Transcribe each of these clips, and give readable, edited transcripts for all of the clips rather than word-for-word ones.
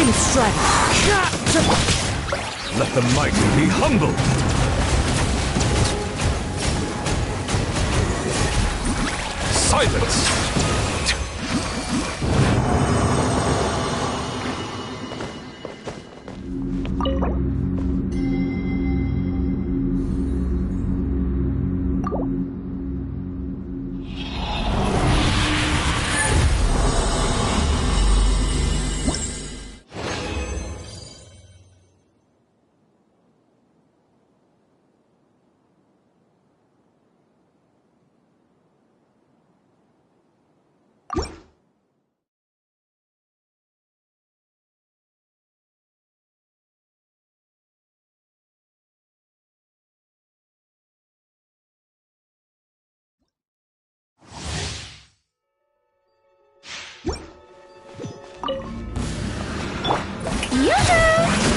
Lightning strike! Let the mighty be humbled! Silence!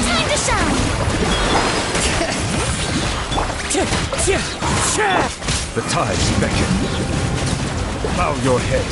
Time to shine! The tides beckon. Bow your head.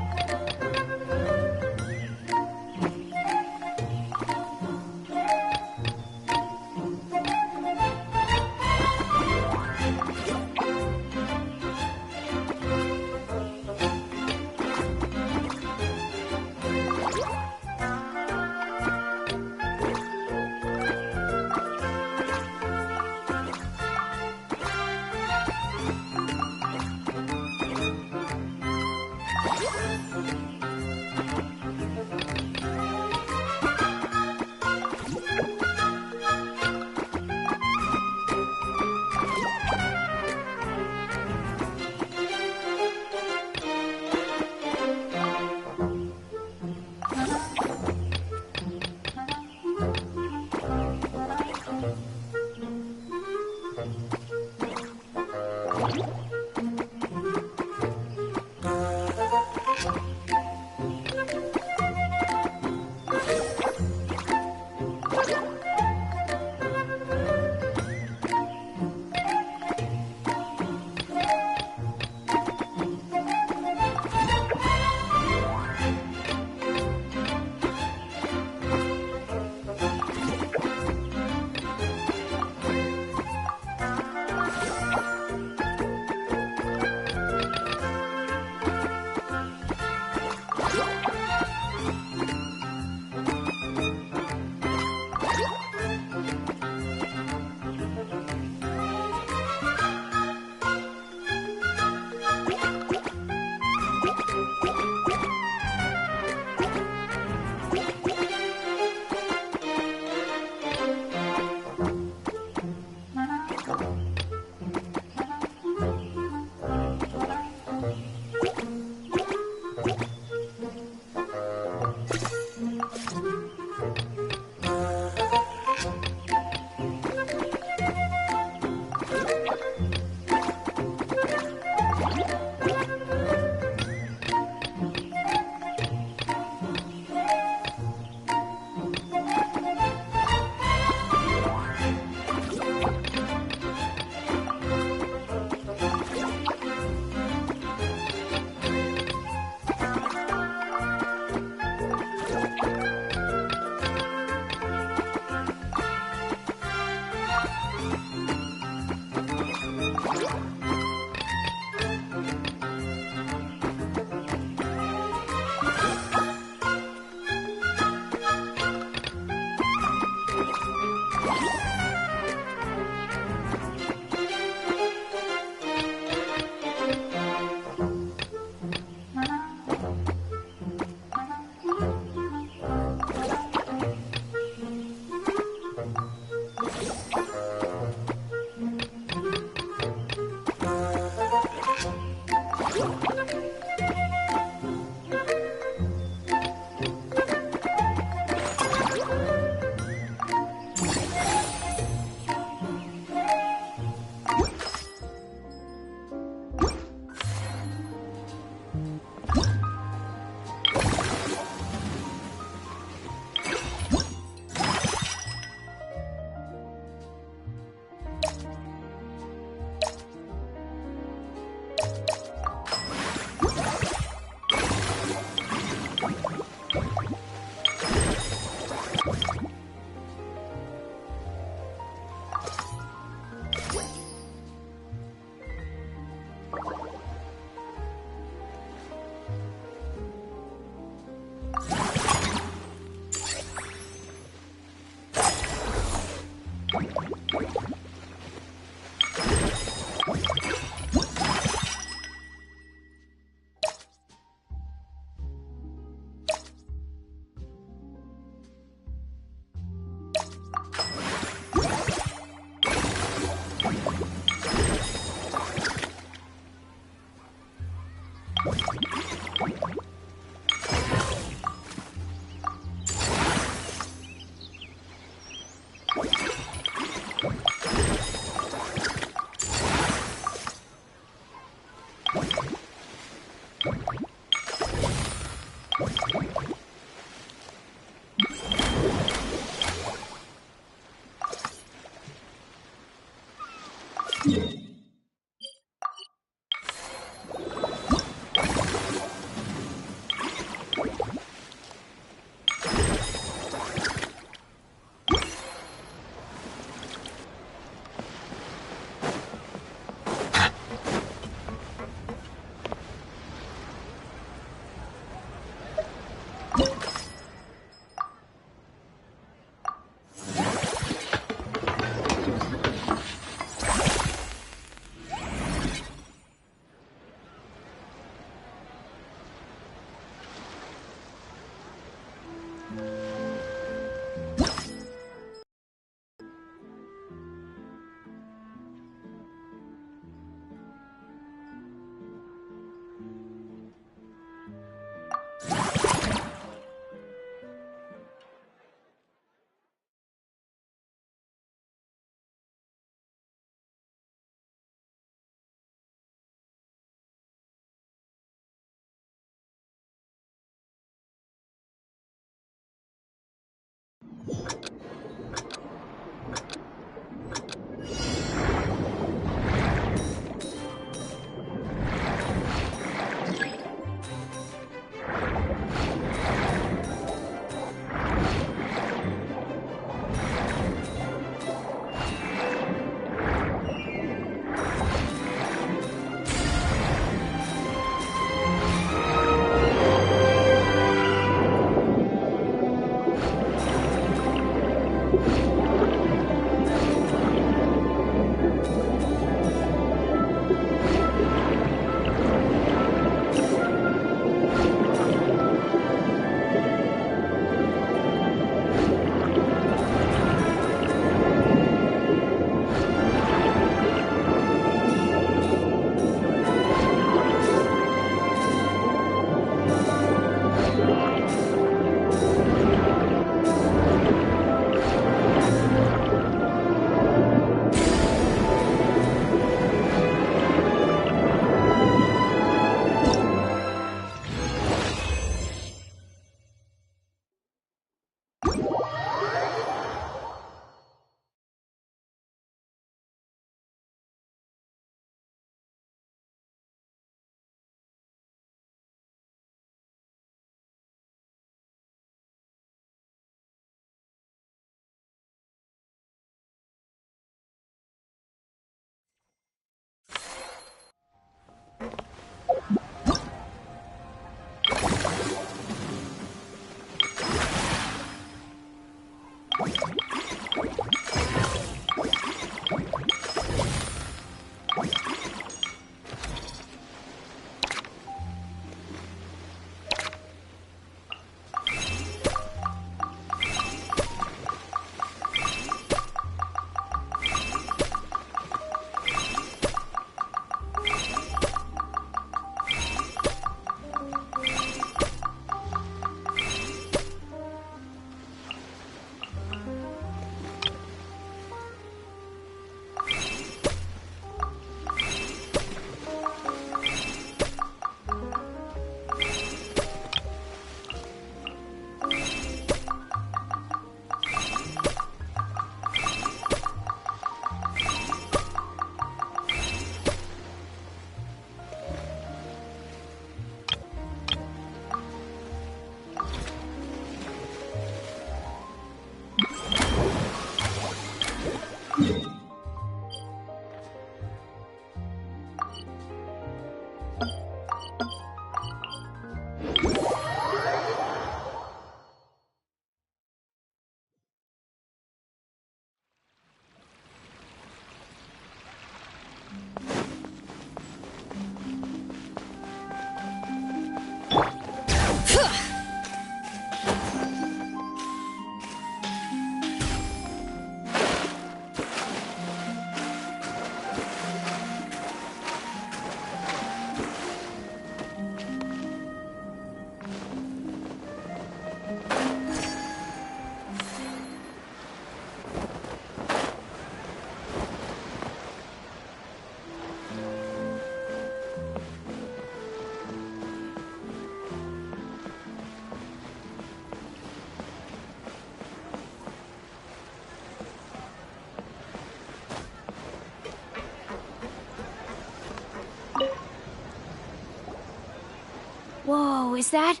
Whoa, is that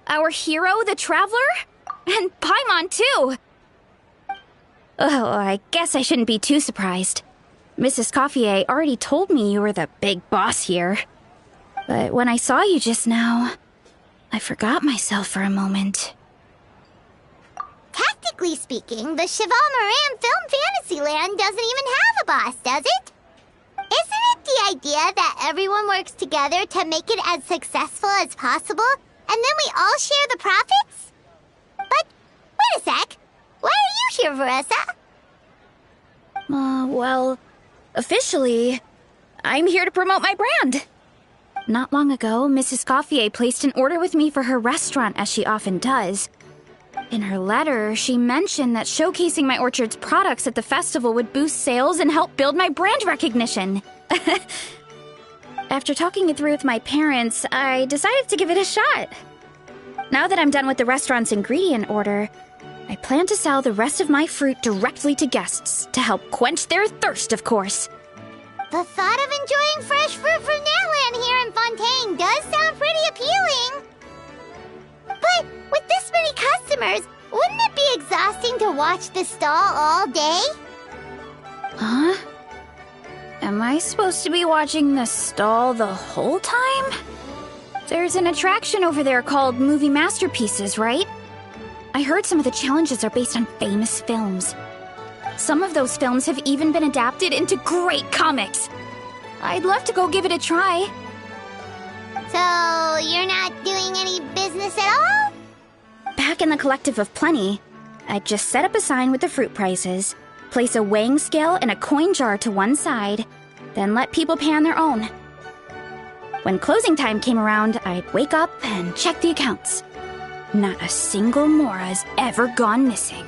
our hero, the Traveler? And Paimon, too! Oh, I guess I shouldn't be too surprised. Mrs. Coiffier already told me you were the big boss here. But when I saw you just now, I forgot myself for a moment. Technically speaking, the Cheval Moran Film Fantasyland doesn't even have a boss, does it? Isn't it the idea that everyone works together to make it as successful as possible, and then we all share the profits? But, wait a sec. Why are you here, Veressa? Well, officially, I'm here to promote my brand. Not long ago, Mrs. Coiffier placed an order with me for her restaurant, as she often does. In her letter, she mentioned that showcasing my orchard's products at the festival would boost sales and help build my brand recognition. After talking it through with my parents, I decided to give it a shot. Now that I'm done with the restaurant's ingredient order, I plan to sell the rest of my fruit directly to guests to help quench their thirst, of course. The thought of enjoying fresh fruit from Natland here in Fontaine does sound pretty appealing. But with this many customers, wouldn't it be exhausting to watch the stall all day? Huh? Am I supposed to be watching the stall the whole time? There's an attraction over there called Movie Masterpieces, right? I heard some of the challenges are based on famous films. Some of those films have even been adapted into great comics. I'd love to go give it a try. So, you're not doing any business at all? Back in the Collective of Plenty, I'd just set up a sign with the fruit prices, place a weighing scale and a coin jar to one side, then let people pay on their own. When closing time came around, I'd wake up and check the accounts. Not a single Mora's ever gone missing.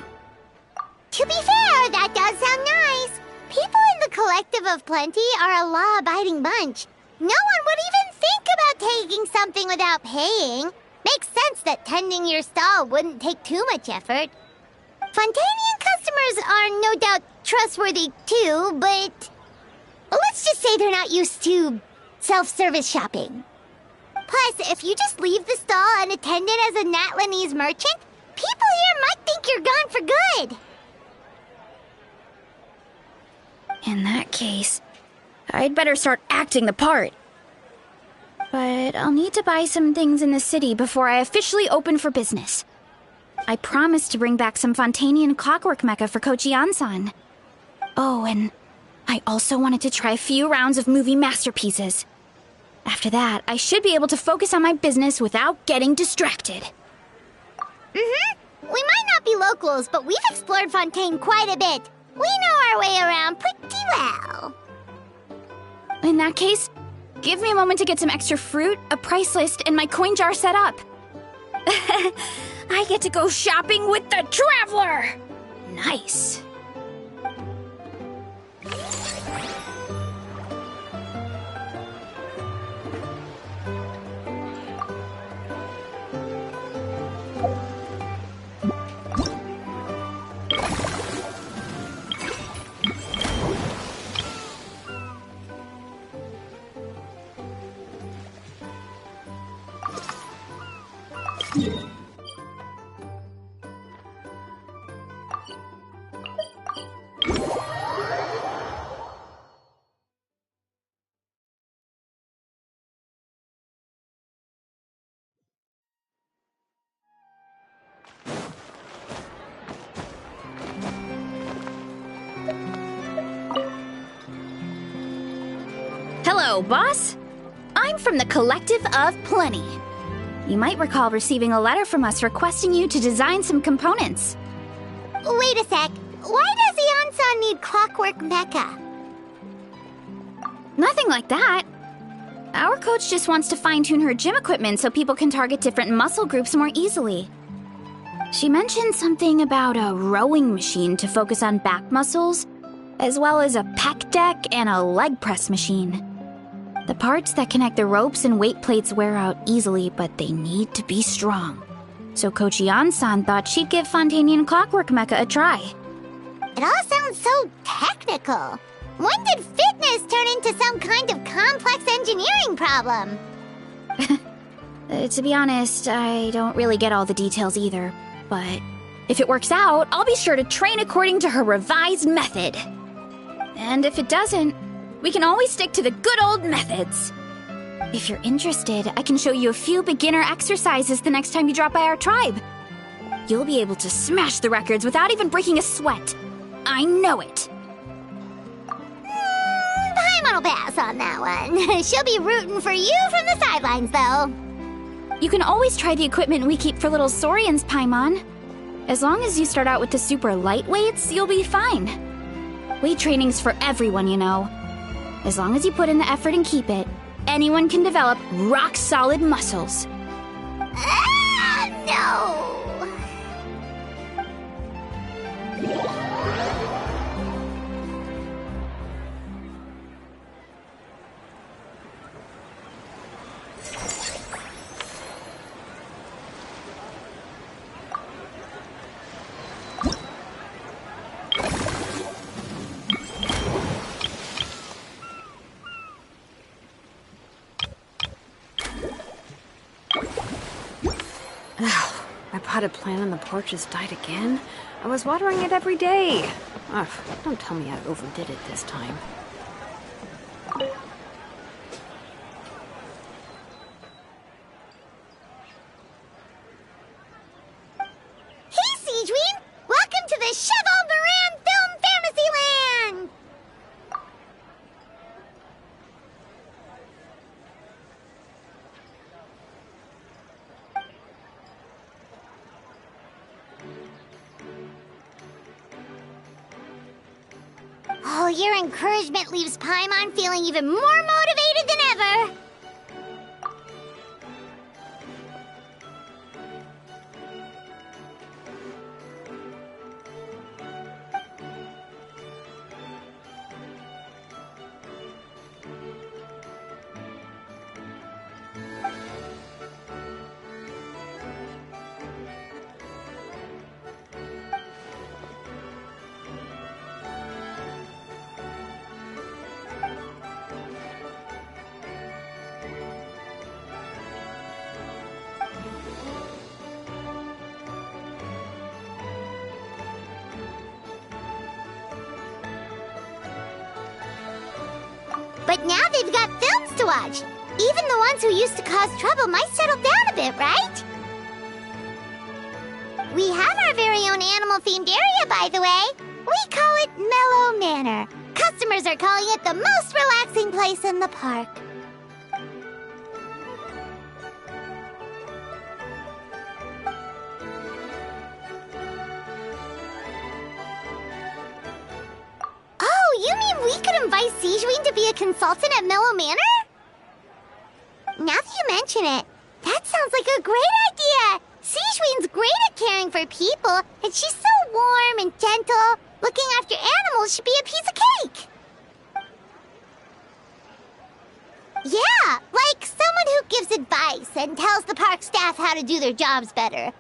To be fair, that does sound nice. People in the Collective of Plenty are a law-abiding bunch. No one would even think about taking something without paying. Makes sense that tending your stall wouldn't take too much effort. Fontainian customers are no doubt trustworthy too, but let's just say they're not used to self-service shopping. Plus, if you just leave the stall and attend it as a Natlanese merchant, people here might think you're gone for good. In that case, I'd better start acting the part. But I'll need to buy some things in the city before I officially open for business. I promised to bring back some Fontainian clockwork mecha for Kochi-san. Oh, and I also wanted to try a few rounds of movie masterpieces. After that, I should be able to focus on my business without getting distracted. Mm-hmm. We might not be locals, but we've explored Fontaine quite a bit. We know our way around pretty well. In that case, give me a moment to get some extra fruit, a price list, and my coin jar set up. I get to go shopping with the Traveler! Nice. Hello, boss. I'm from the Collective of Plenty. You might recall receiving a letter from us requesting you to design some components. Wait a sec. Why does Ian-san need clockwork mecha? Nothing like that. Our coach just wants to fine-tune her gym equipment so people can target different muscle groups more easily. She mentioned something about a rowing machine to focus on back muscles, as well as a pec deck and a leg press machine. The parts that connect the ropes and weight plates wear out easily, but they need to be strong. So Coach Ian-san thought she'd give Fontainian Clockwork Mecha a try. It all sounds so technical. When did fitness turn into some kind of complex engineering problem? To be honest, I don't really get all the details either, but if it works out, I'll be sure to train according to her revised method. And if it doesn't, we can always stick to the good old methods. If you're interested, I can show you a few beginner exercises the next time you drop by our tribe. You'll be able to smash the records without even breaking a sweat. I know it. Paimon will pass on that one. She'll be rooting for you from the sidelines, though. You can always try the equipment we keep for little Saurians, Paimon. As long as you start out with the super lightweights, you'll be fine. Weight training's for everyone, you know. As long as you put in the effort and keep it, anyone can develop rock-solid muscles. No! My potted plant on the porch has died again. I was watering it every day. Ugh, don't tell me I overdid it this time. Hey, Seedween! Welcome to the Cheval Moran Film Fantasyland! Oh, your encouragement leaves Paimon feeling even more motivated than ever. But now they've got films to watch. Even the ones who used to cause trouble might settle down a bit, right? We have our very own animal-themed area, by the way. We call it Mellow Manor. Customers are calling it the most relaxing place in the park. Oh, you mean we could invite Seedween to be a consultant at Mellow Manor? Now that you mention it, that sounds like a great idea! Seedween's great at caring for people, and she's so warm and gentle. Looking after animals should be a piece of cake! Yeah, like someone who gives advice and tells the park staff how to do their jobs better.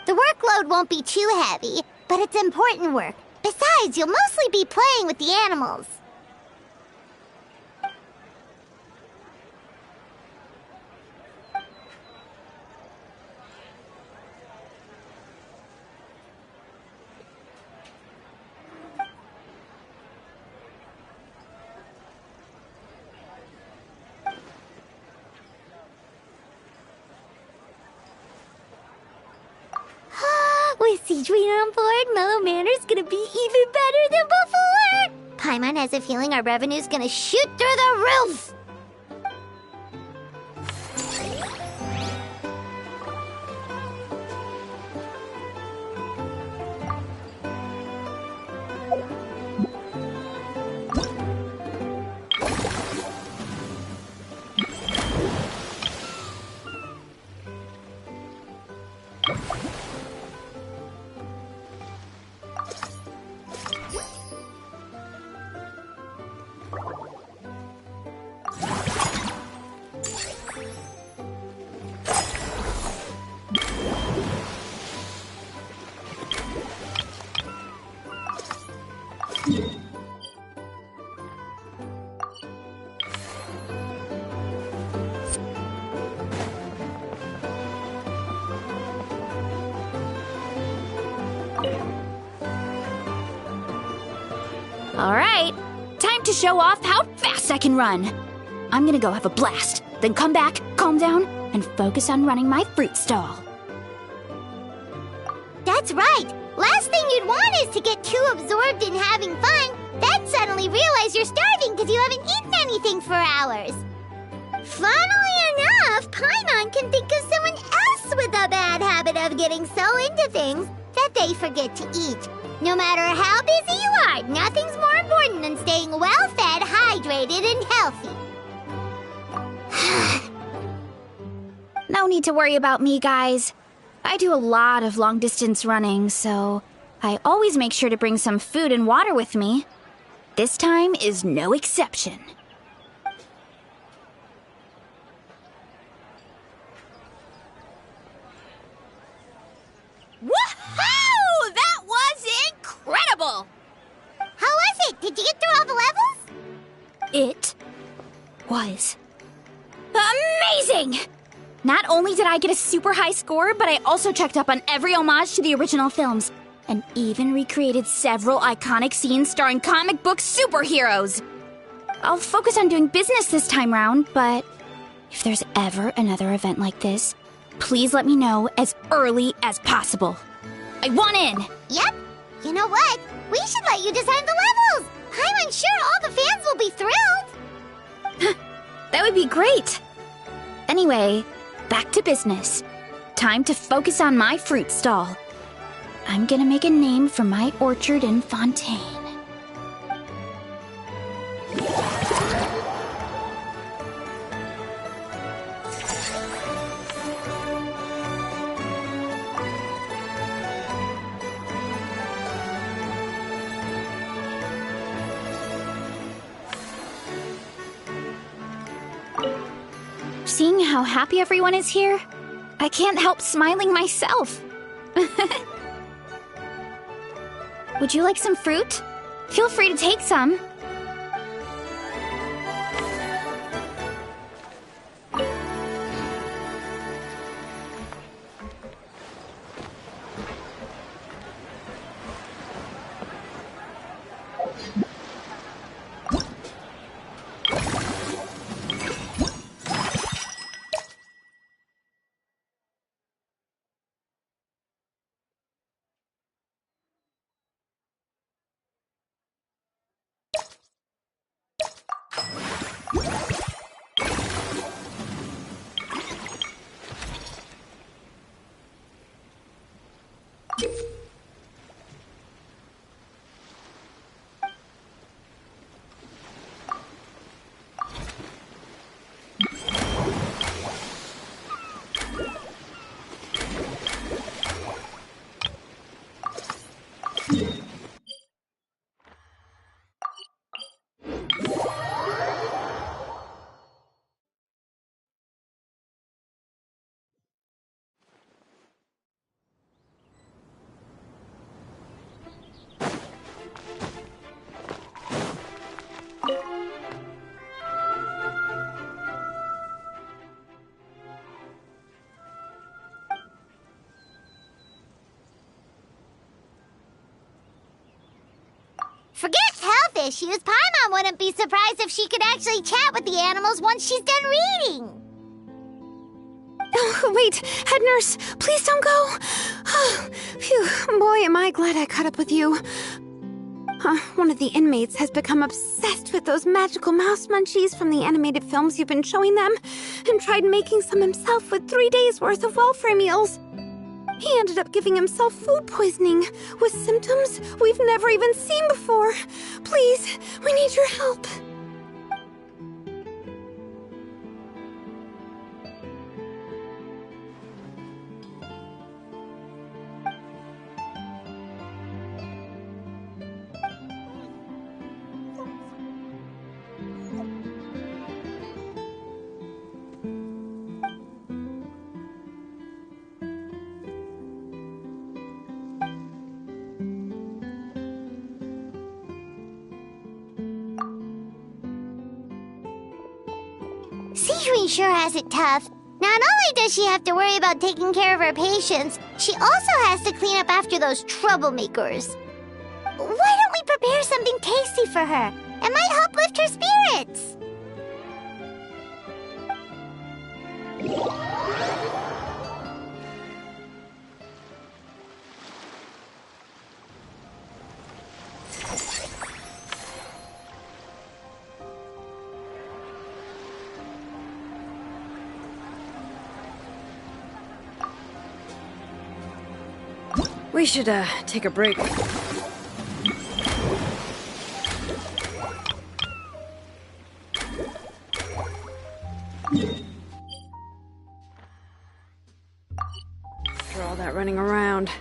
The workload won't be too heavy, but it's important work. Besides, you'll mostly be playing with the animals. With Seedween on board, Mellow Manor's gonna be even better than before! Paimon has a feeling our revenue's gonna shoot through the roof! All right, time to show off how fast I can run. I'm gonna go have a blast, then come back, calm down, and focus on running my fruit stall. That's right. Last thing you'd want is to get too absorbed in having fun, then suddenly realize you're starving because you haven't eaten anything for hours. Funnily enough, Paimon can think of someone else with a bad habit of getting so into things that they forget to eat. No matter how busy you are, nothing's more important than staying well-fed, hydrated, and healthy. No need to worry about me, guys. I do a lot of long-distance running, so I always make sure to bring some food and water with me. This time is no exception. Woohoo! That was incredible! How was it? Did you get through all the levels? It was amazing! Not only did I get a super high score, but I also checked up on every homage to the original films, and even recreated several iconic scenes starring comic book superheroes. I'll focus on doing business this time round, but if there's ever another event like this, please let me know as early as possible. I want in! Yep. You know what? We should let you design the levels. I'm sure all the fans will be thrilled. That would be great. Anyway, back to business. Time to focus on my fruit stall. I'm gonna make a name for my orchard in Fontaine. Seeing how happy everyone is here, I can't help smiling myself. Would you like some fruit? Feel free to take some. Forget health issues. Paimon wouldn't be surprised if she could actually chat with the animals once she's done reading. Oh, wait, head nurse, please don't go. Phew, boy, am I glad I caught up with you. One of the inmates has become obsessed with those magical mouse munchies from the animated films you've been showing them, and tried making some himself with 3 days' worth of welfare meals. He ended up giving himself food poisoning, with symptoms we've never even seen before. Please, we need your help. Sijui sure has it tough. Not only does she have to worry about taking care of her patients, she also has to clean up after those troublemakers. Why don't we prepare something tasty for her? It might help lift her spirits. We should, take a break. After all that running around.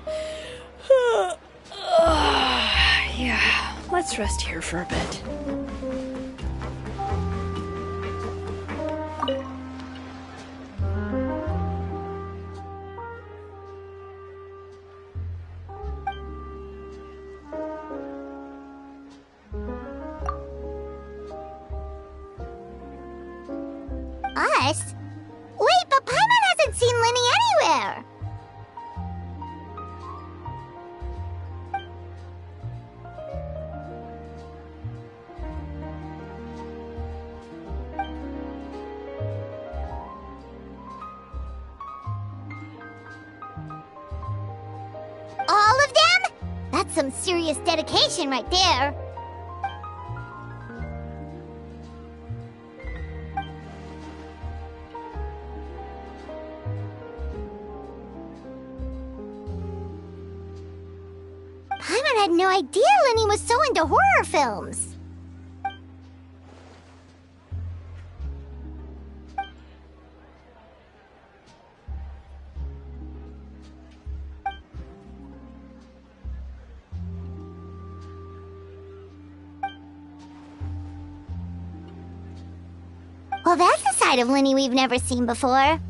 Yeah, let's rest here for a bit. Us? Wait, but Paimon hasn't seen Linny anywhere! All of them? That's some serious dedication right there. Paimon had no idea Linny was so into horror films. Well, that's a side of Linny we've never seen before.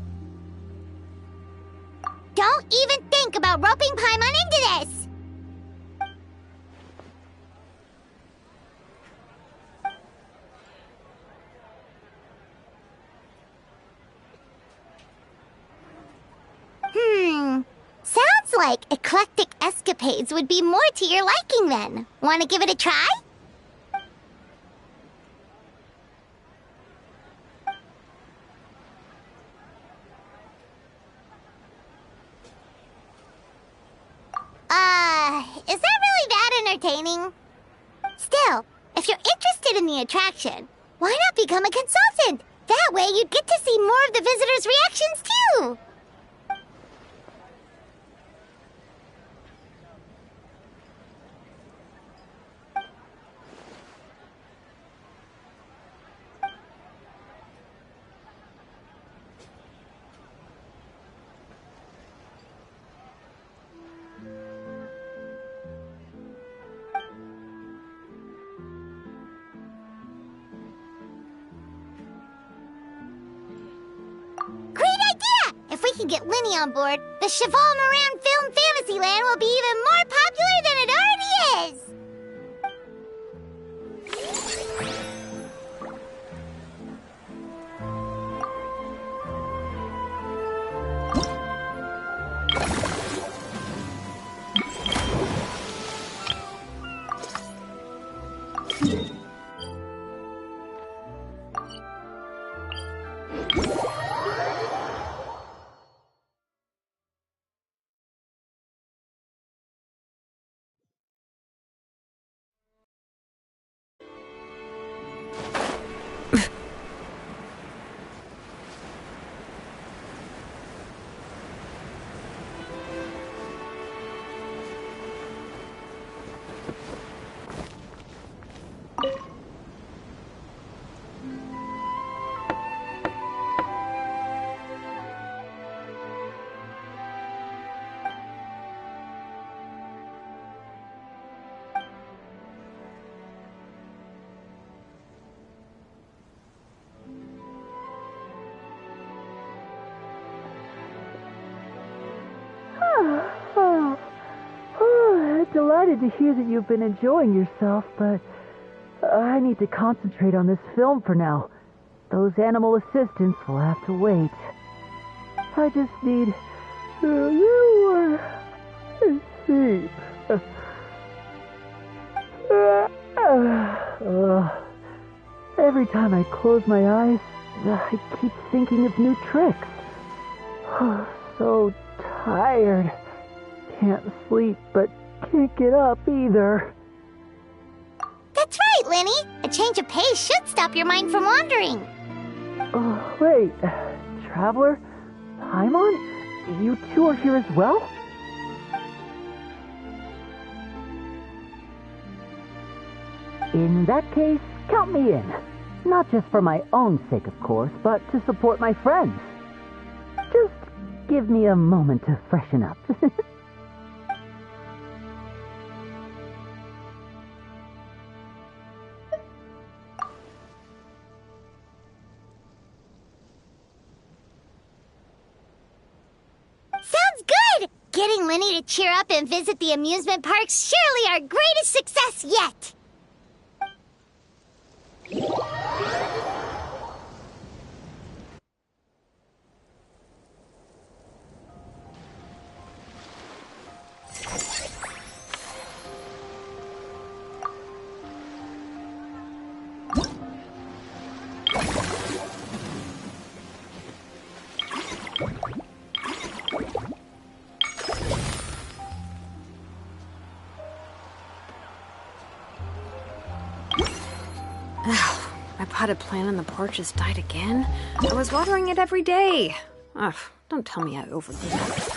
Don't even think about roping Paimon into this! Sounds like eclectic escapades would be more to your liking then. Want to give it a try? Is that really that entertaining? Still, if you're interested in the attraction, why not become a consultant? That way you'd get to see more of the visitors' reactions too! If we can get Linny on board, the Cheval Moran Film Fantasyland will be even more popular than it already is! Delighted to hear that you've been enjoying yourself, but I need to concentrate on this film for now. Those animal assistants will have to wait. I just need a little more sleep. Every time I close my eyes, I keep thinking of new tricks. So tired. Can't sleep, but can't get up either. That's right, Lenny. A change of pace should stop your mind from wandering. Wait, Traveler? Paimon? You two are here as well? In that case, count me in. Not just for my own sake, of course, but to support my friends. Just give me a moment to freshen up. Sounds good! Getting Lenny to cheer up and visit the amusement park's surely our greatest success yet! My potted plant on the porch has died again. I was watering it every day. Ugh, don't tell me I overdid it.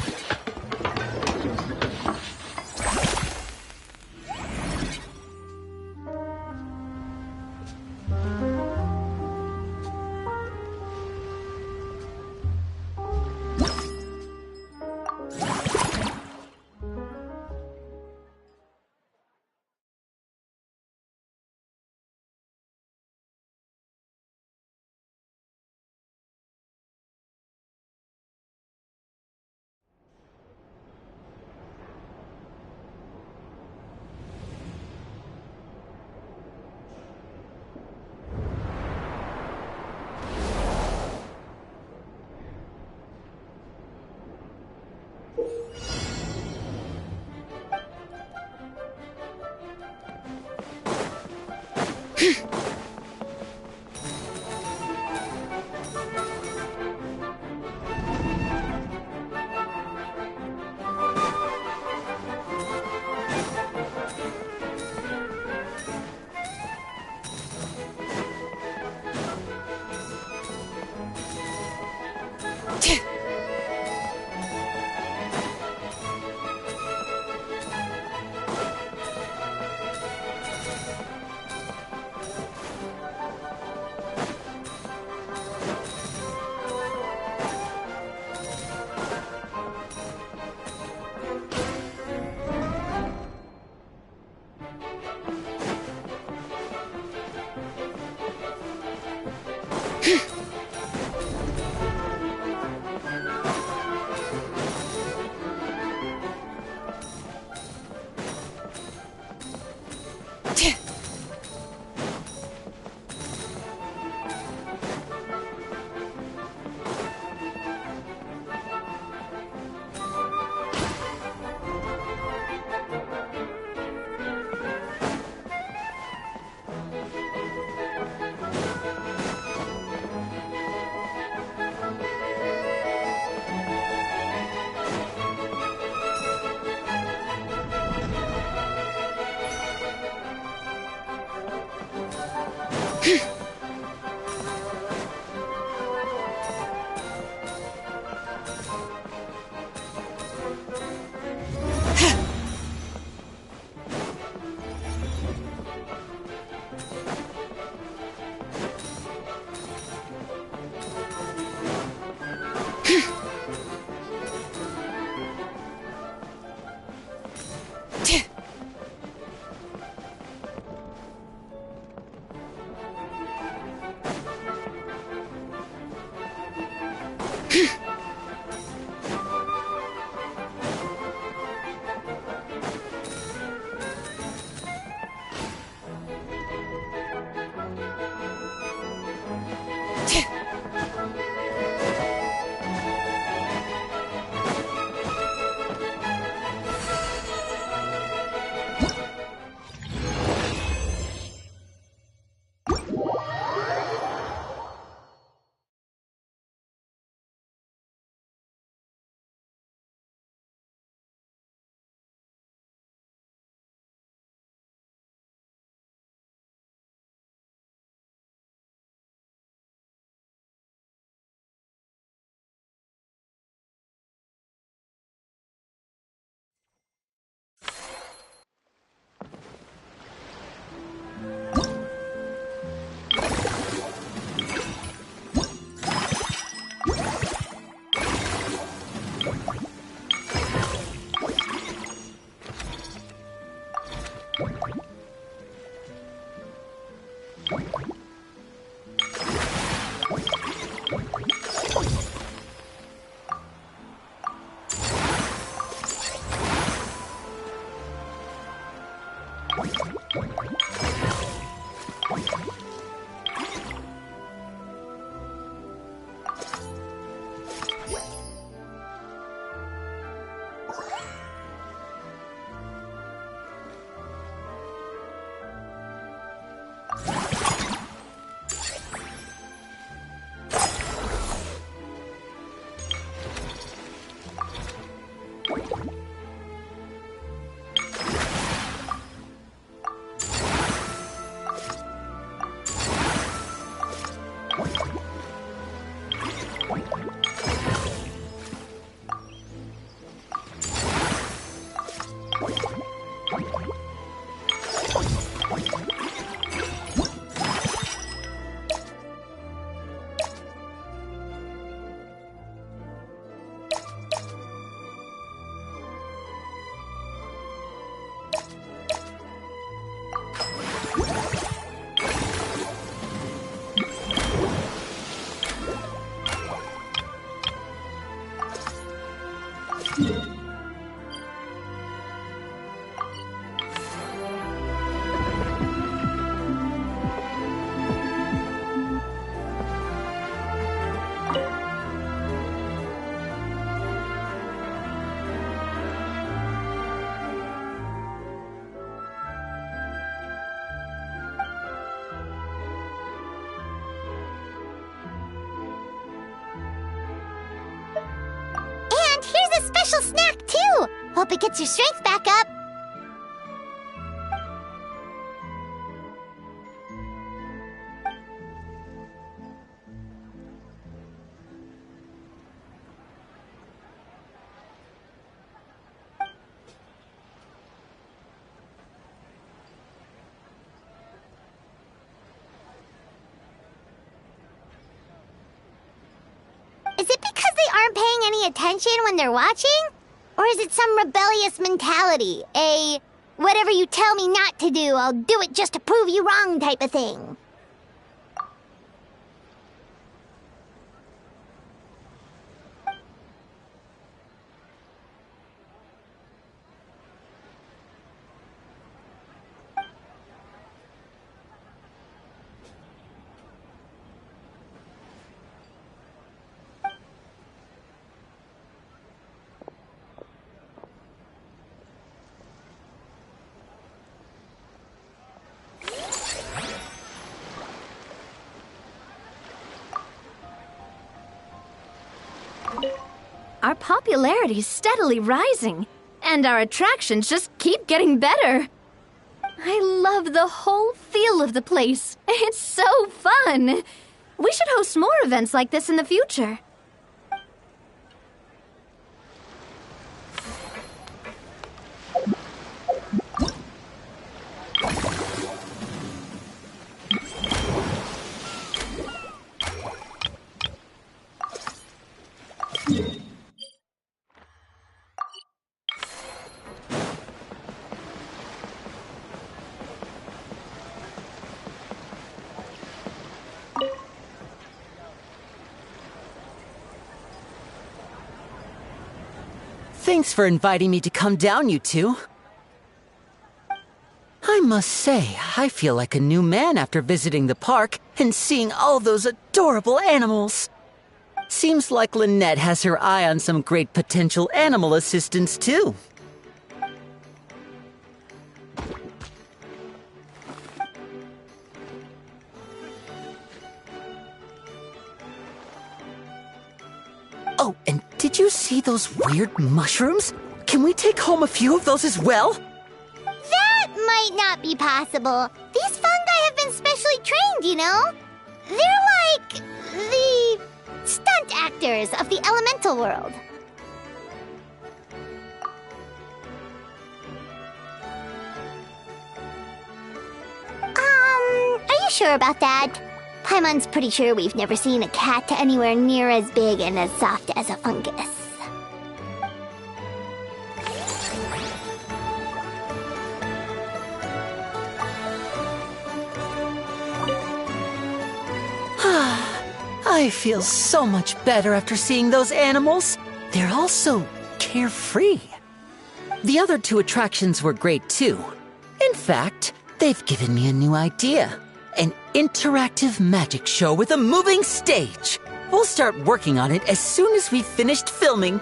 And here's a special snack, too! Hope it gets your strength back up. Is it because they aren't paying any attention when they're watching? Or is it some rebellious mentality? A whatever you tell me not to do, I'll do it just to prove you wrong type of thing? Our popularity is steadily rising, and our attractions just keep getting better. I love the whole feel of the place. It's so fun. We should host more events like this in the future. Thanks for inviting me to come down, you two. I must say, I feel like a new man after visiting the park and seeing all those adorable animals. Seems like Lynette has her eye on some great potential animal assistants, too. Oh, and did you see those weird mushrooms? Can we take home a few of those as well? That might not be possible. These fungi have been specially trained, you know? They're like the stunt actors of the elemental world. Are you sure about that? Paimon's pretty sure we've never seen a cat anywhere near as big and as soft as a fungus. I feel so much better after seeing those animals. They're all so carefree. The other two attractions were great too. In fact, they've given me a new idea. An interactive magic show with a moving stage. We'll start working on it as soon as we've finished filming.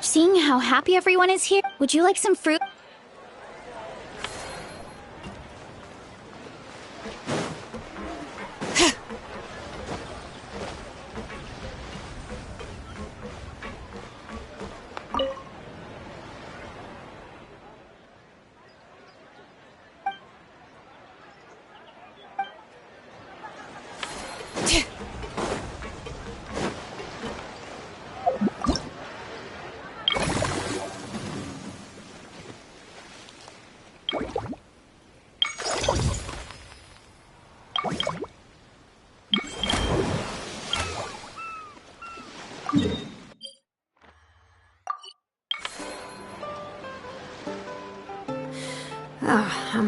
Seeing how happy everyone is here, would you like some fruit?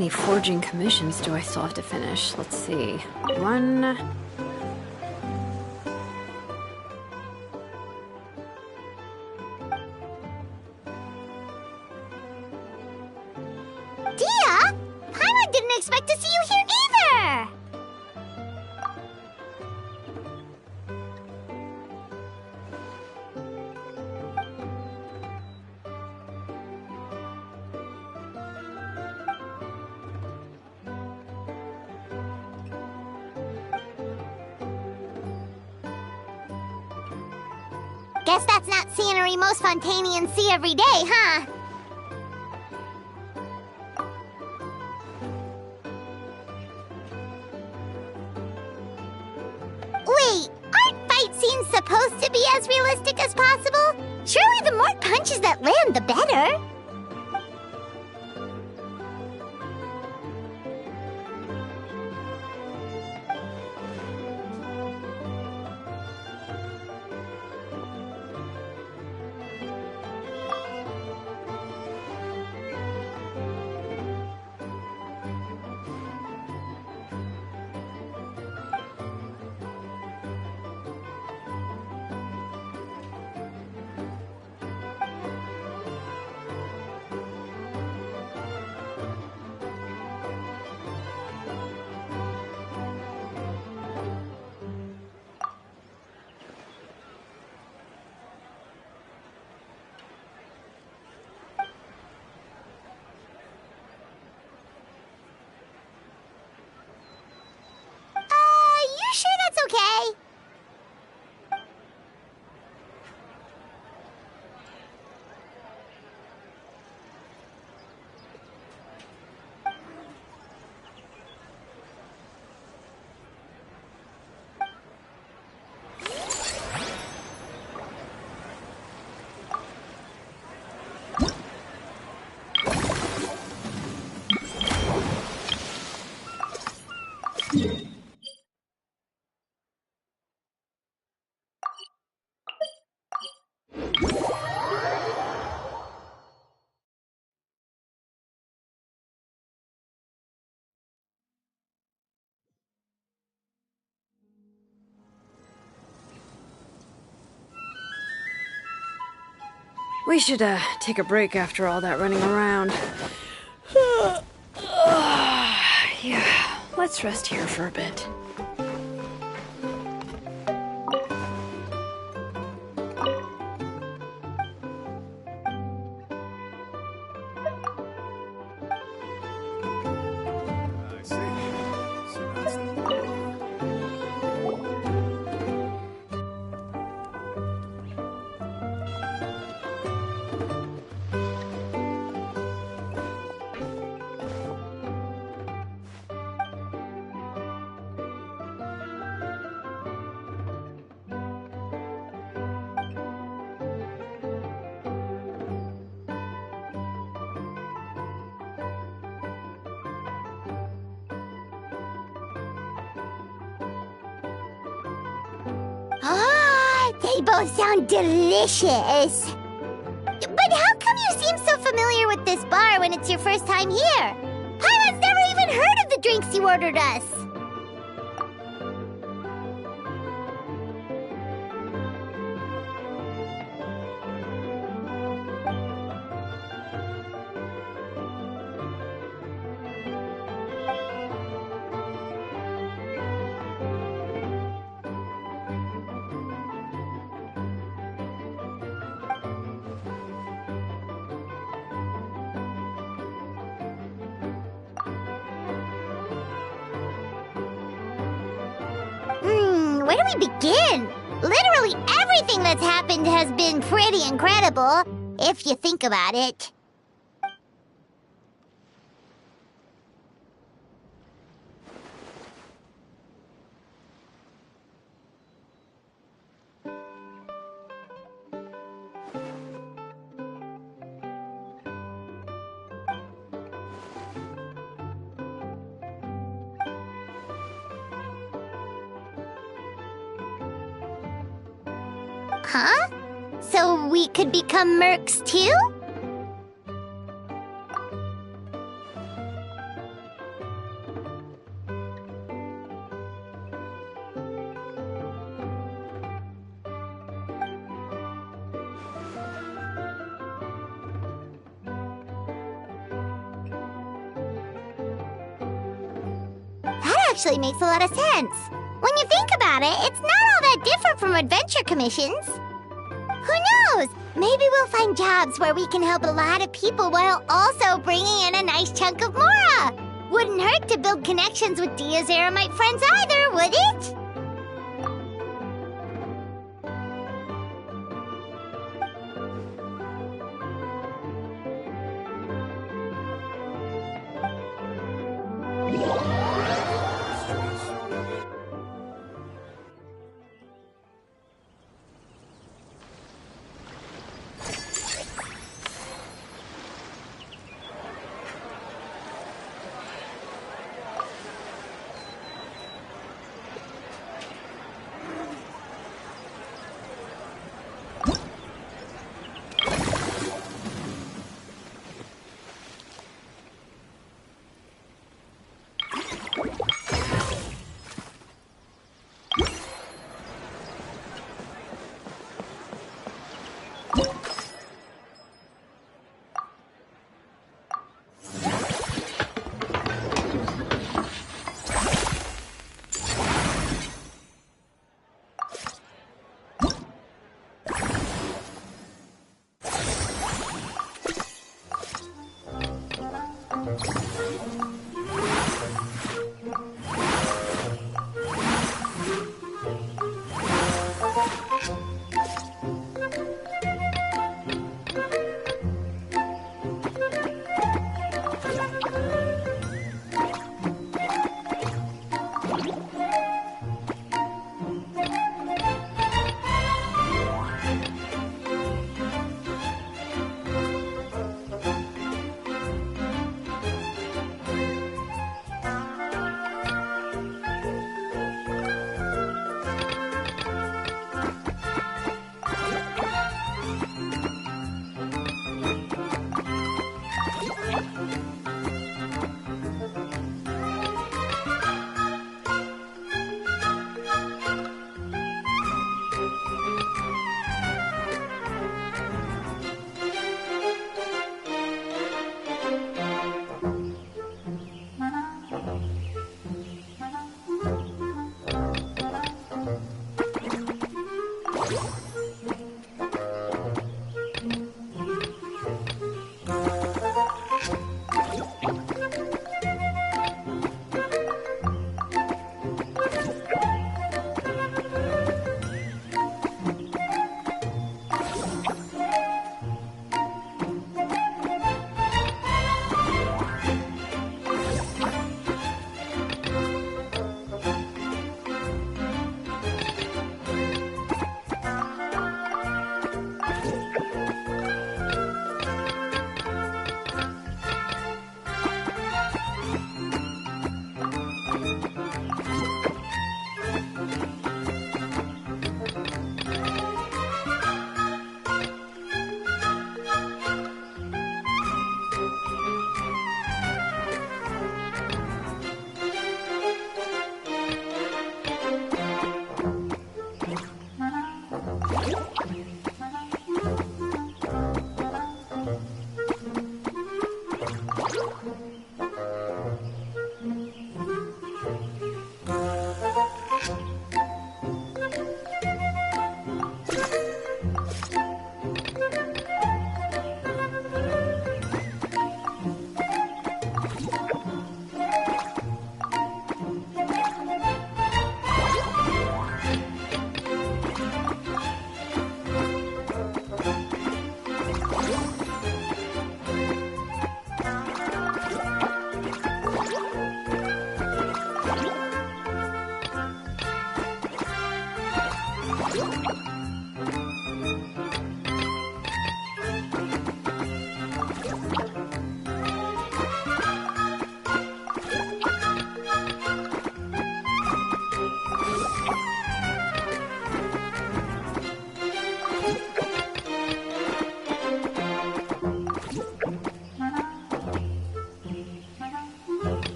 many forging commissions do I still have to finish? Let's see. One. Dia? Paimon didn't expect to see you here either! Guess that's not scenery most Fontanians see every day, huh? Wait, aren't fight scenes supposed to be as realistic as possible? Surely the more punches that land, the better. You sure that's okay? We should, take a break after all that running around. Yeah, let's rest here for a bit. I see. So that's Ah, they both sound delicious. But how come you seem so familiar with this bar when it's your first time here? Paimon's never even heard of the drinks you ordered us. Where do we begin? Literally everything that's happened has been pretty incredible, if you think about it. Huh? So we could become mercs too? actually makes a lot of sense. When you think about it, it's not all that different from adventure commissions. Who knows? Maybe we'll find jobs where we can help a lot of people while also bringing in a nice chunk of Mora. Wouldn't hurt to build connections with Dia's Eremite friends either, would it?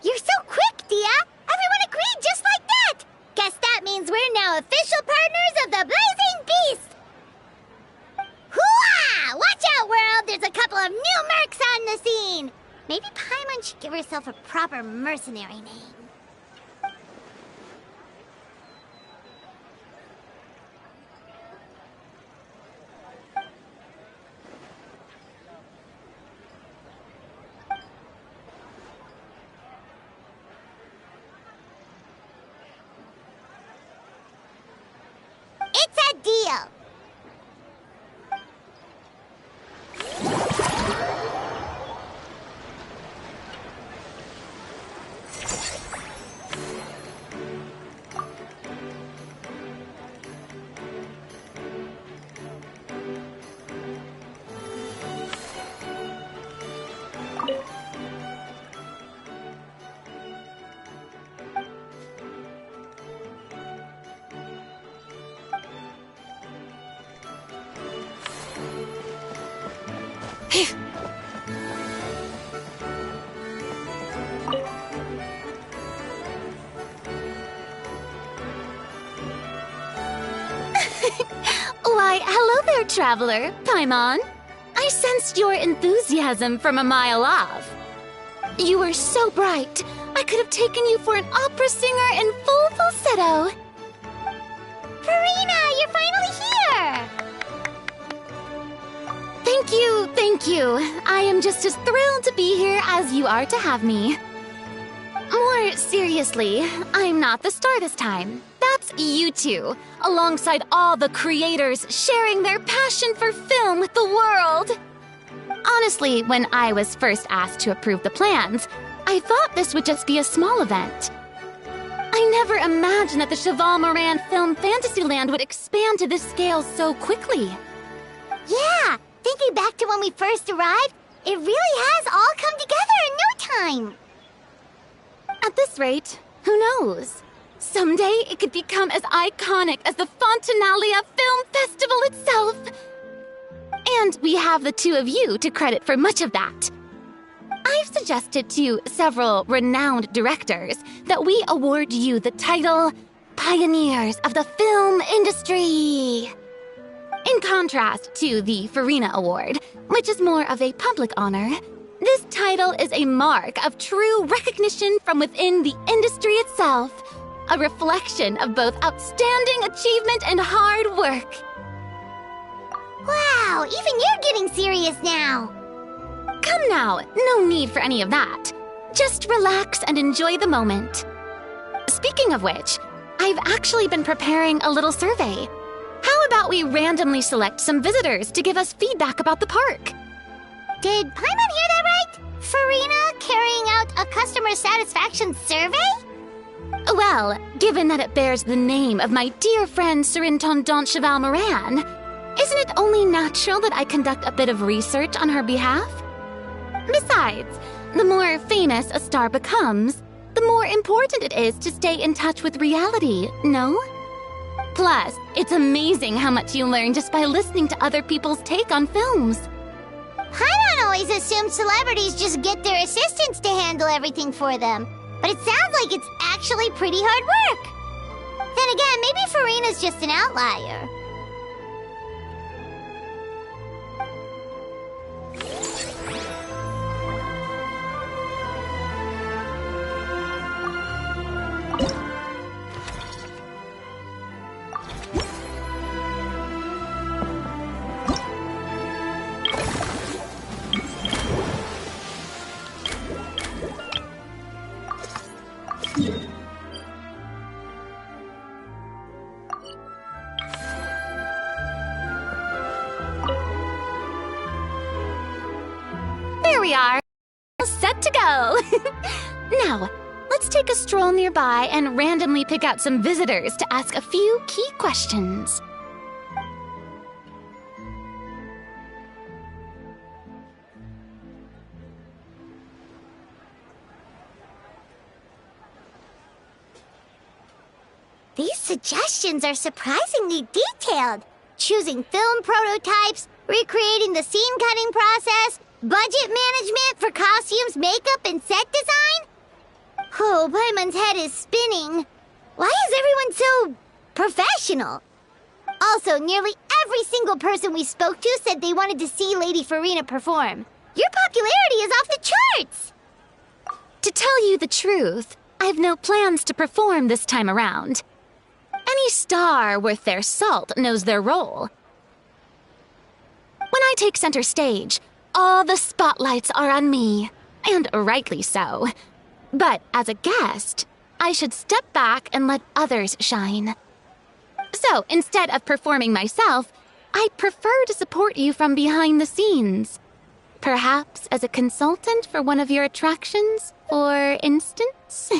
You're so quick, Dia! Everyone agreed just like that! Guess that means we're now official partners of the Blazing Beast! Hooah! Watch out, world! There's a couple of new mercs on the scene! Maybe Paimon should give herself a proper mercenary name. It's a deal! Why, hello there, traveler, Paimon. I sensed your enthusiasm from a mile off. You were so bright, I could have taken you for an opera singer in full falsetto. Farina, you're finally here! Thank you. I am just as thrilled to be here as you are to have me. More seriously, I'm not the star this time. That's you two, alongside all the creators sharing their passion for film with the world. Honestly, when I was first asked to approve the plans, I thought this would just be a small event. I never imagined that the Cheval Moran Film Fantasyland would expand to this scale so quickly. Yeah, thinking back to when we first arrived, it really has all come together in no time. At this rate, who knows? Someday it could become as iconic as the Fontanalia Film Festival itself. And we have the two of you to credit for much of that. I've suggested to several renowned directors that we award you the title Pioneers of the Film Industry. In contrast to the Farina Award, which is more of a public honor, this title is a mark of true recognition from within the industry itself, a reflection of both outstanding achievement and hard work. Wow, even you're getting serious now. Come now, no need for any of that. Just relax and enjoy the moment. Speaking of which, I've actually been preparing a little survey. How about we randomly select some visitors to give us feedback about the park? Did Paimon hear that right? Farina carrying out a customer satisfaction survey? Well, given that it bears the name of my dear friend Surintendant Cheval Moran, isn't it only natural that I conduct a bit of research on her behalf? Besides, the more famous a star becomes, the more important it is to stay in touch with reality, no? Plus, it's amazing how much you learn just by listening to other people's take on films. Paimon always assumed celebrities just get their assistants to handle everything for them. But it sounds like it's actually pretty hard work. Then again, maybe Farina's just an outlier. There we are. All set to go. Now, let's take a stroll nearby and randomly pick out some visitors to ask a few key questions. These suggestions are surprisingly detailed. Choosing film prototypes, recreating the scene cutting process, budget management for costumes, makeup, and set design? Oh, Paimon's head is spinning. Why is everyone so professional? Also, nearly every single person we spoke to said they wanted to see Lady Farina perform. Your popularity is off the charts! To tell you the truth, I've no plans to perform this time around. Any star worth their salt knows their role. When I take center stage, all the spotlights are on me, and rightly so. But as a guest, I should step back and let others shine. So instead of performing myself, I'd prefer to support you from behind the scenes. Perhaps as a consultant for one of your attractions, for instance?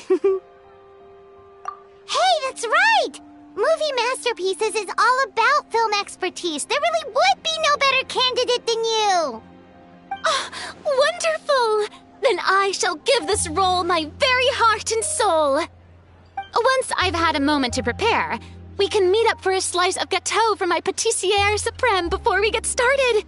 Hey, that's right! Movie Masterpieces is all about film expertise. There really would be no better candidate than you! Oh, wonderful! Then I shall give this role my very heart and soul. Once I've had a moment to prepare, we can meet up for a slice of gâteau from my pâtissière suprême before we get started.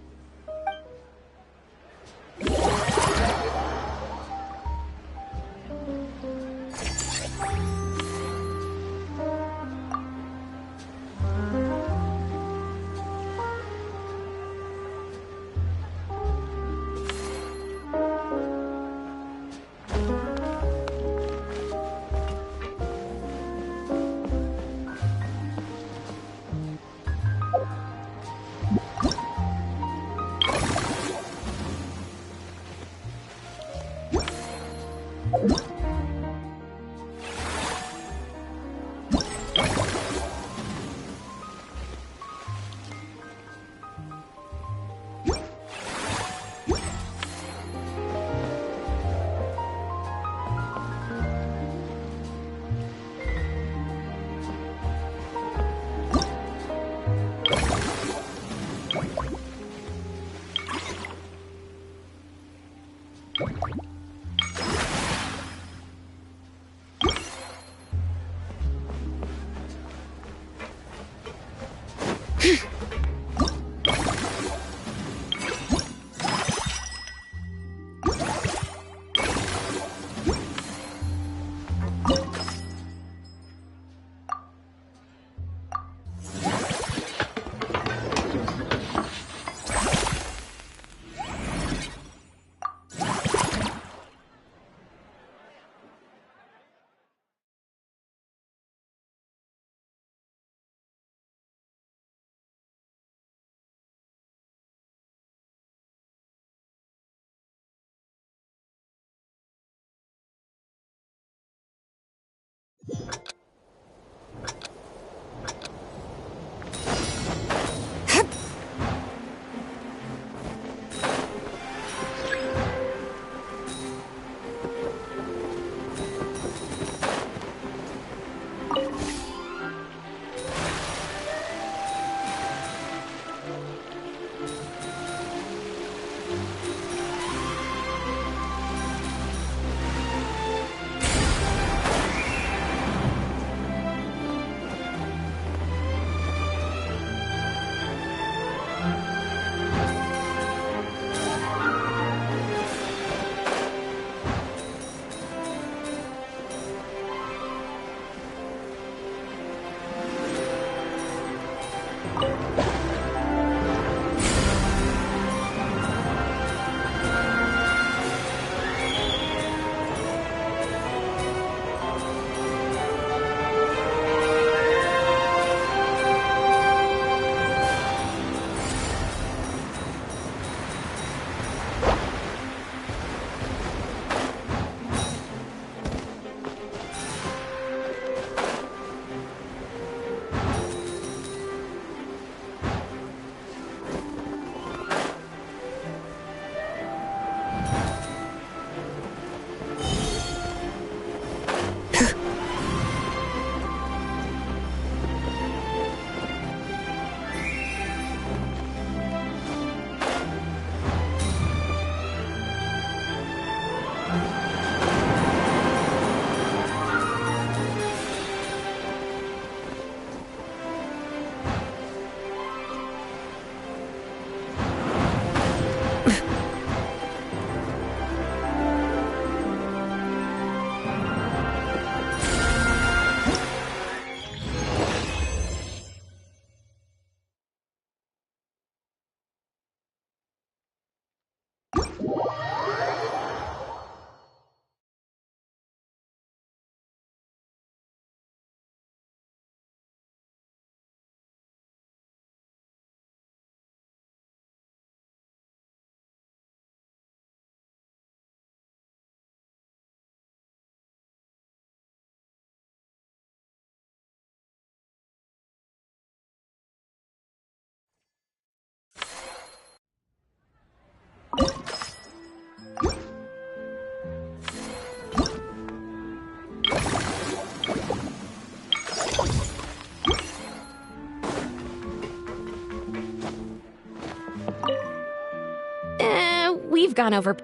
We've gone over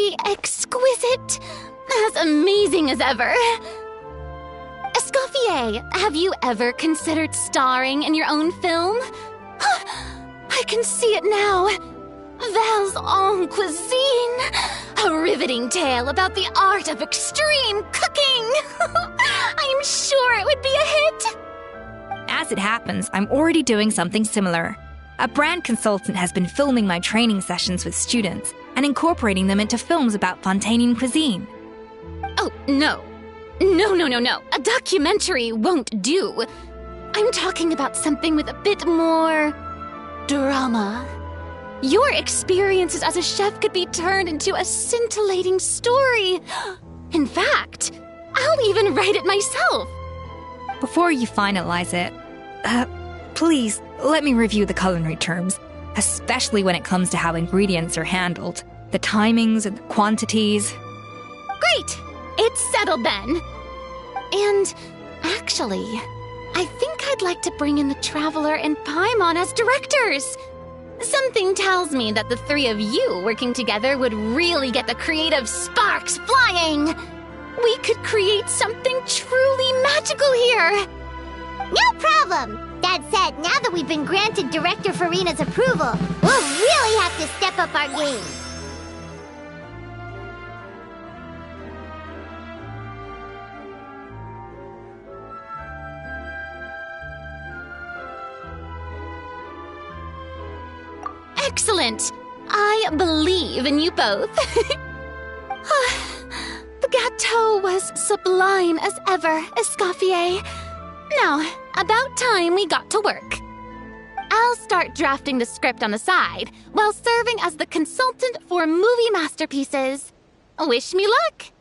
be exquisite, as amazing as ever. Escoffier, have you ever considered starring in your own film? I can see it now. Val's en cuisine. A riveting tale about the art of extreme cooking. I'm sure it would be a hit. As it happens, I'm already doing something similar. A brand consultant has been filming my training sessions with students and incorporating them into films about Fontanian cuisine. Oh, no. No. A documentary won't do. I'm talking about something with a bit more drama. Your experiences as a chef could be turned into a scintillating story. In fact, I'll even write it myself. Before you finalize it, please let me review the culinary terms, especially when it comes to how ingredients are handled, the timings and the quantities. Great! It's settled then. And actually, I think I'd like to bring in the Traveler and Paimon as directors. Something tells me that the three of you working together would really get the creative sparks flying. We could create something truly magical here. No problem. That said, now that we've been granted Director Farina's approval, we'll really have to step up our game. Excellent. I believe in you both. The gâteau was sublime as ever, Escoffier. Now, about time we got to work. I'll start drafting the script on the side while serving as the consultant for movie masterpieces. Wish me luck!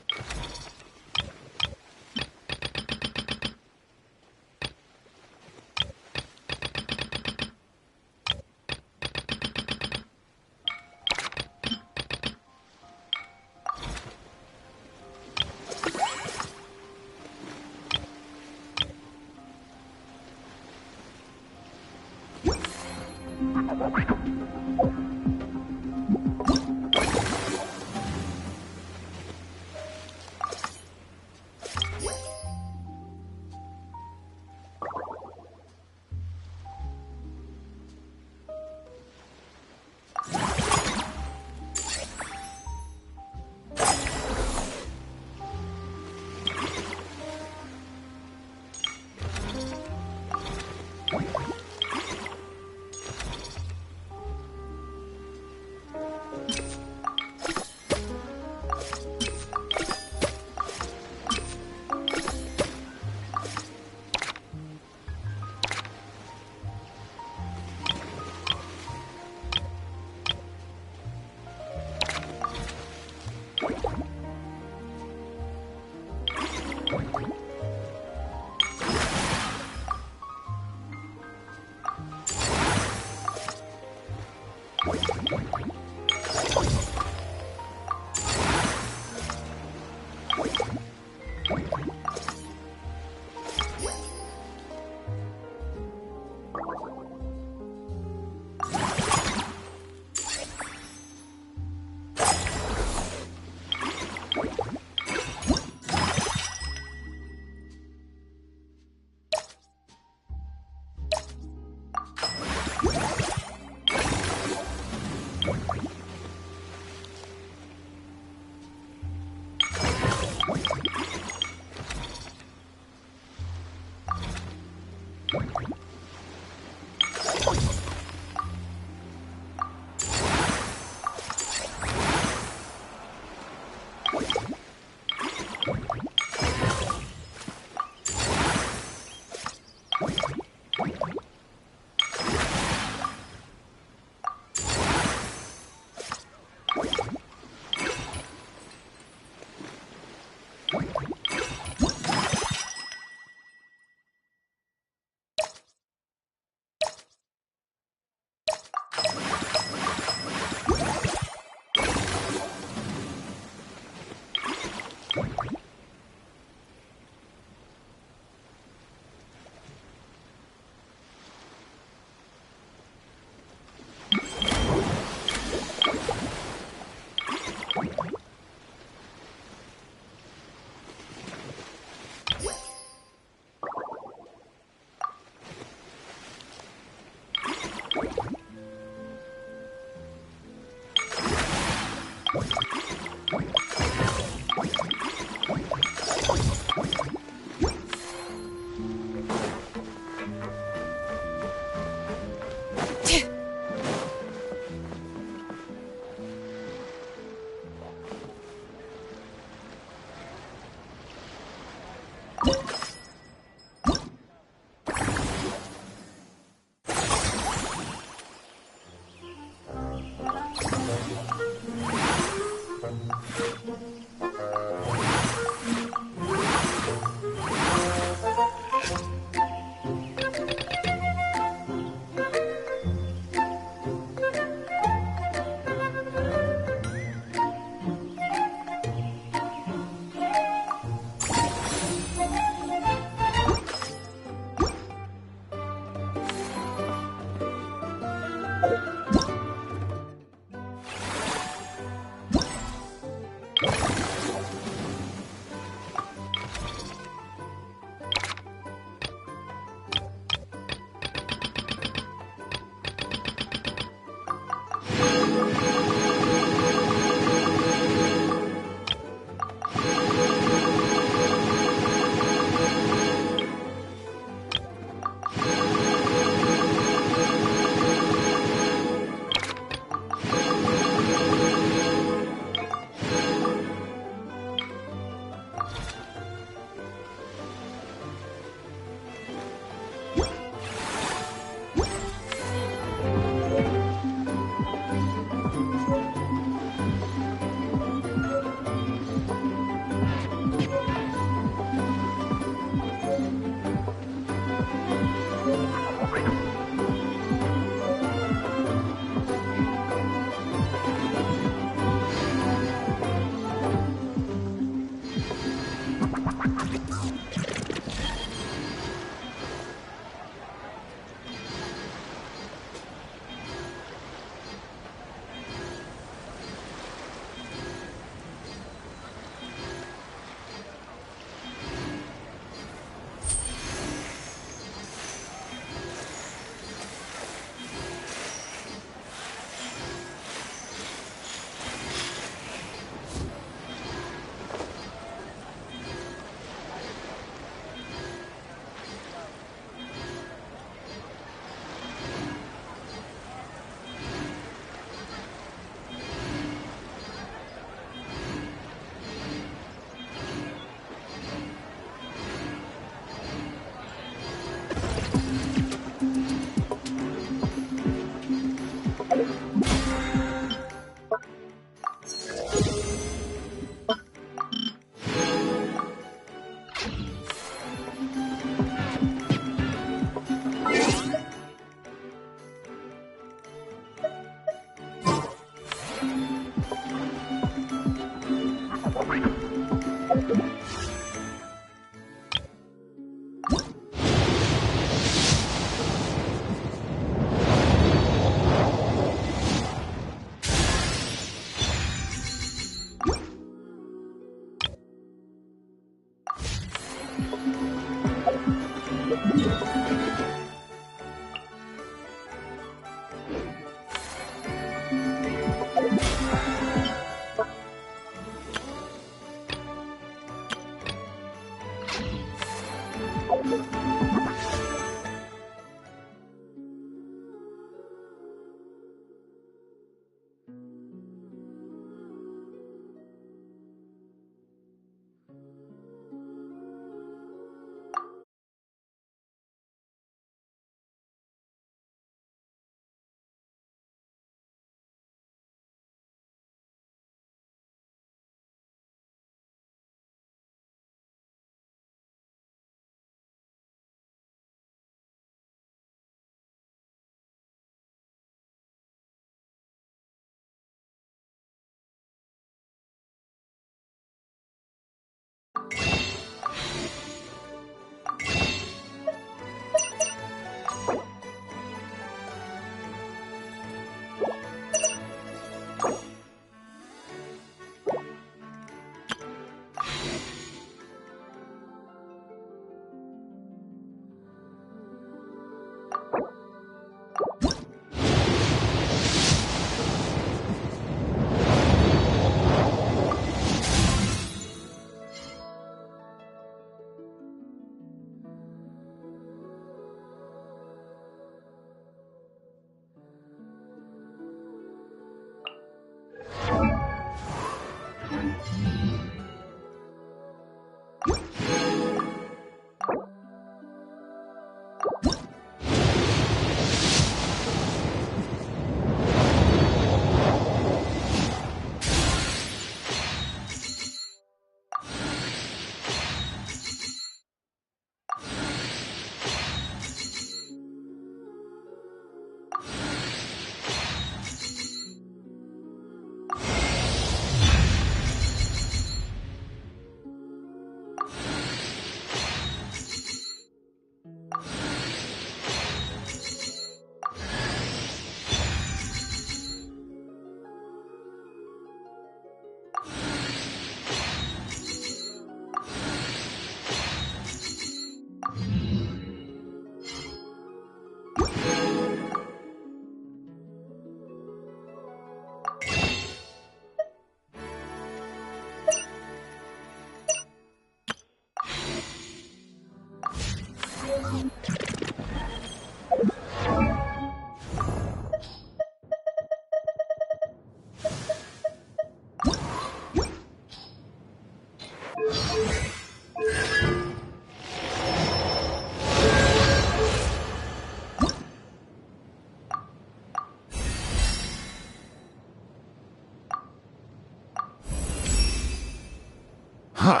Huh.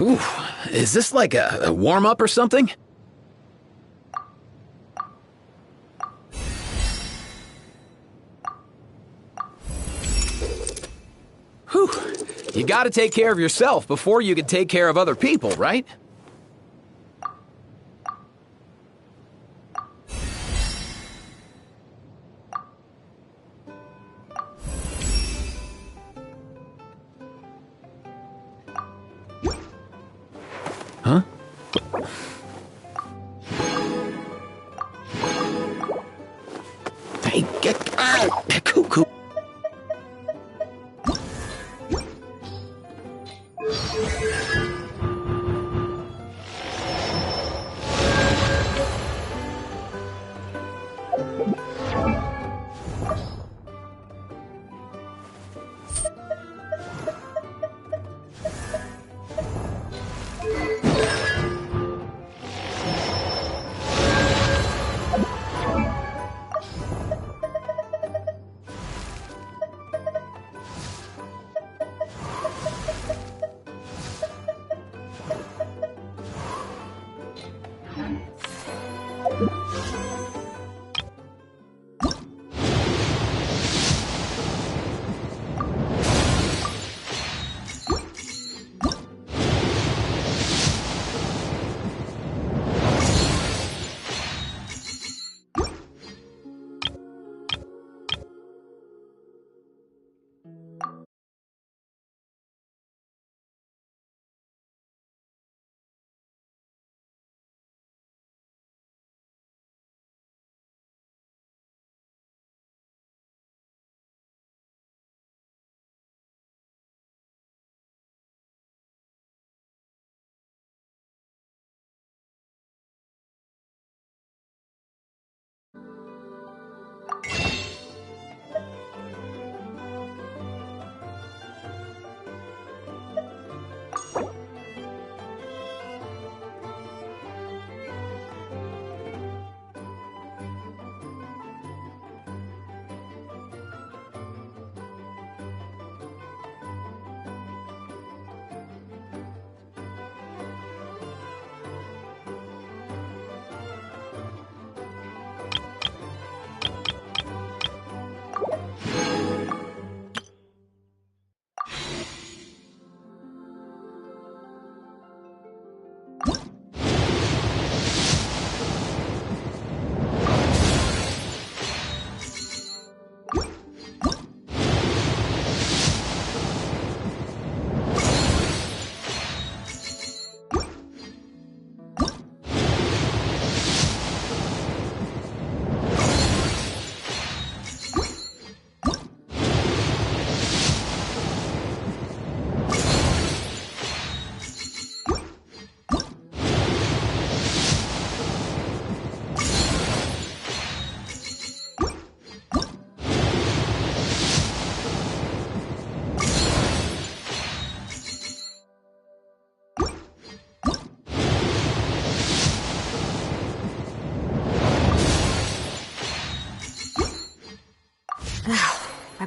Ooh, is this like a warm-up or something? Whew. You gotta take care of yourself before you can take care of other people, right? Huh? Hey, get out! Cuckoo!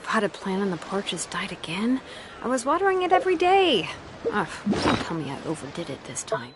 potted plant on the porch has died again? I was watering it every day. Ugh, don't tell me I overdid it this time.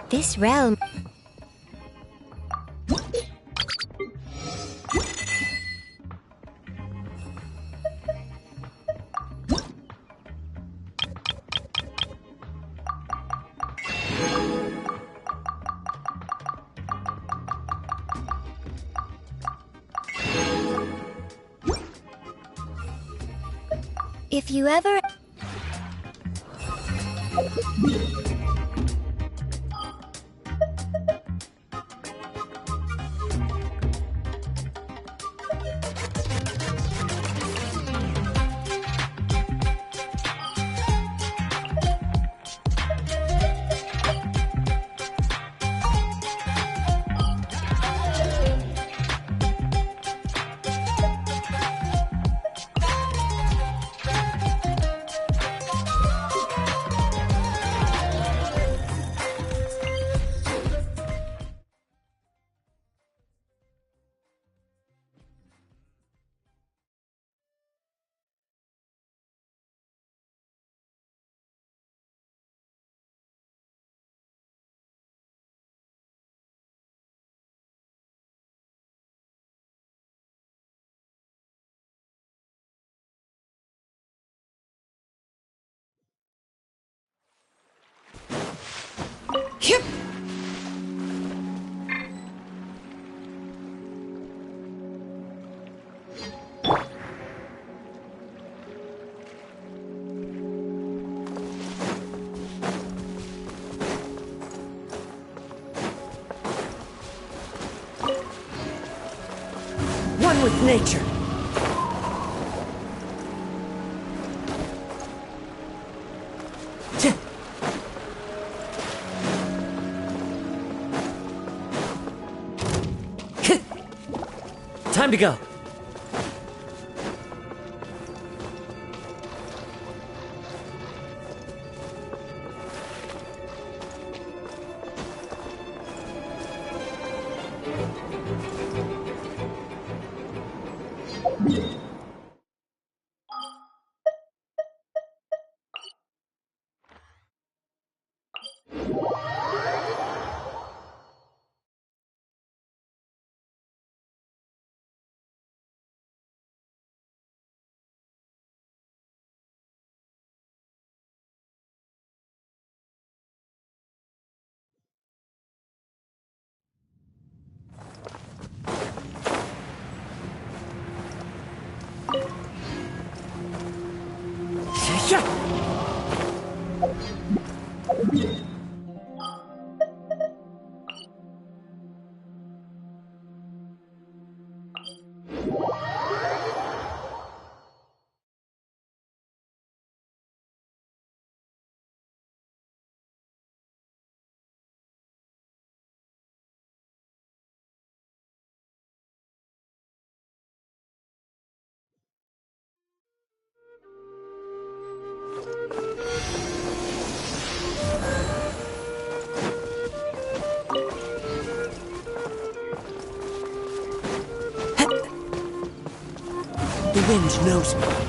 This realm... If you ever... One with nature. Time to go. The wind knows me.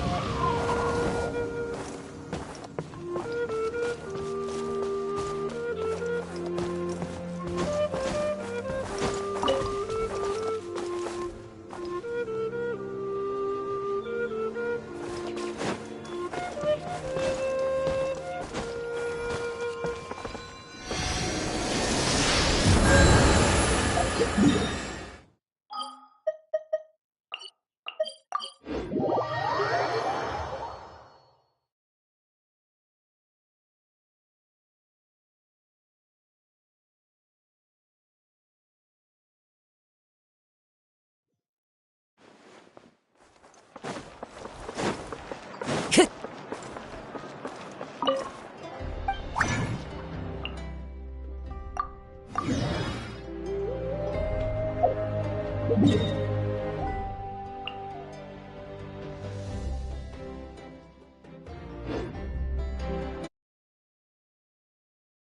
You